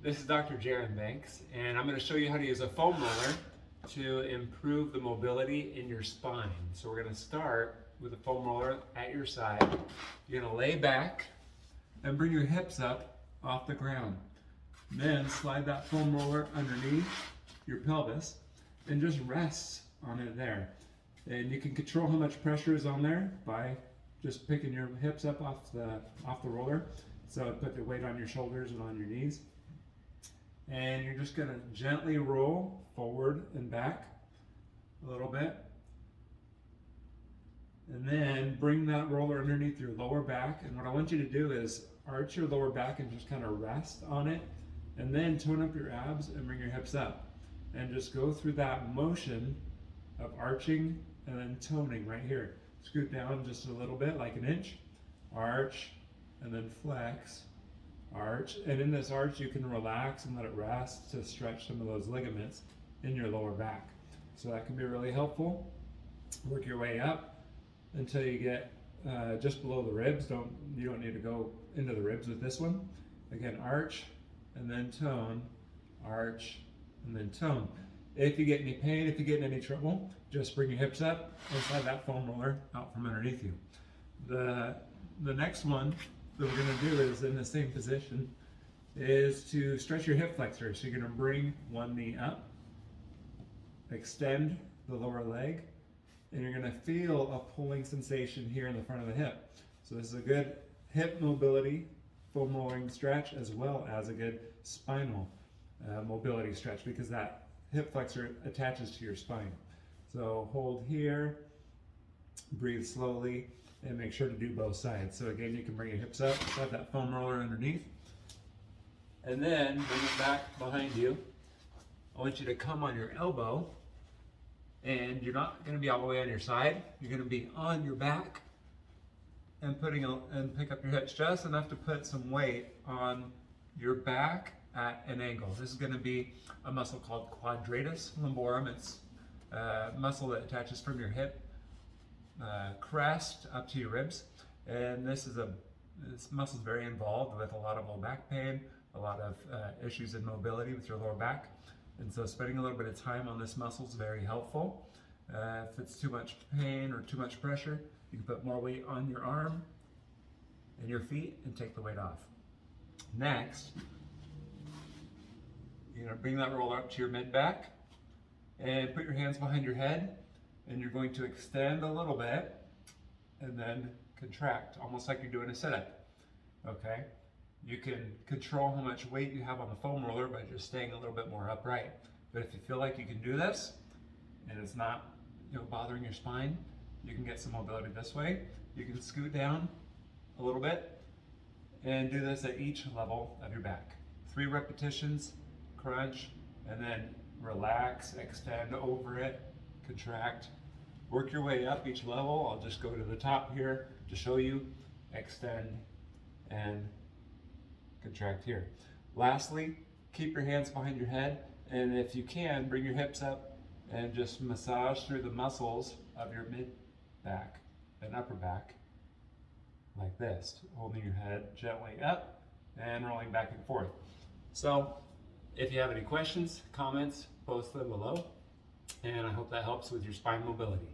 This is Dr. Jaron Banks, and I'm going to show you how to use a foam roller to improve the mobility in your spine. So we're going to start with a foam roller at your side. You're going to lay back and bring your hips up off the ground. Then slide that foam roller underneath your pelvis and just rest on it there. And you can control how much pressure is on there by just picking your hips up off the roller. So put the weight on your shoulders and on your knees. And you're just going to gently roll forward and back a little bit. And then bring that roller underneath your lower back. And what I want you to do is arch your lower back and just kind of rest on it. And then tone up your abs and bring your hips up. And just go through that motion of arching and then toning right here. Scoot down just a little bit, like an inch. Arch and then flex. Arch, and in this arch you can relax and let it rest to stretch some of those ligaments in your lower back. So that can be really helpful. Work your way up until you get just below the ribs. You don't need to go into the ribs with this one. Again, arch and then tone, arch and then tone. If you get any pain, if you get in any trouble, just bring your hips up and slide that foam roller out from underneath you. The next one that we're going to do is in the same position is to stretch your hip flexor. So you're going to bring one knee up, extend the lower leg, and you're going to feel a pulling sensation here in the front of the hip. So this is a good hip mobility foam rolling stretch as well as a good spinal mobility stretch because that hip flexor attaches to your spine. So hold here, breathe slowly, and make sure to do both sides. So again, you can bring your hips up, slide that foam roller underneath, and then bring it back behind you. I want you to come on your elbow, and you're not going to be all the way on your side. You're going to be on your back and pick up your hips just enough to put some weight on your back at an angle. This is going to be a muscle called Quadratus Lumborum. It's a muscle that attaches from your hip crest up to your ribs, and this muscle is very involved with a lot of low back pain, a lot of issues in mobility with your lower back, and so spending a little bit of time on this muscle is very helpful. If it's too much pain or too much pressure, you can put more weight on your arm and your feet and take the weight off. Next, you're going to bring that roller up to your mid back and put your hands behind your head. And you're going to extend a little bit and then contract, almost like you're doing a sit-up. Okay? You can control how much weight you have on the foam roller by just staying a little bit more upright. But if you feel like you can do this and it's not bothering your spine, you can get some mobility this way. You can scoot down a little bit and do this at each level of your back. 3 repetitions, crunch, and then relax, extend over it, contract, work your way up each level. I'll just go to the top here to show you, extend and contract here. Lastly, keep your hands behind your head, and if you can, bring your hips up and just massage through the muscles of your mid back and upper back like this, holding your head gently up and rolling back and forth. So if you have any questions, comments, post them below. And I hope that helps with your spine mobility.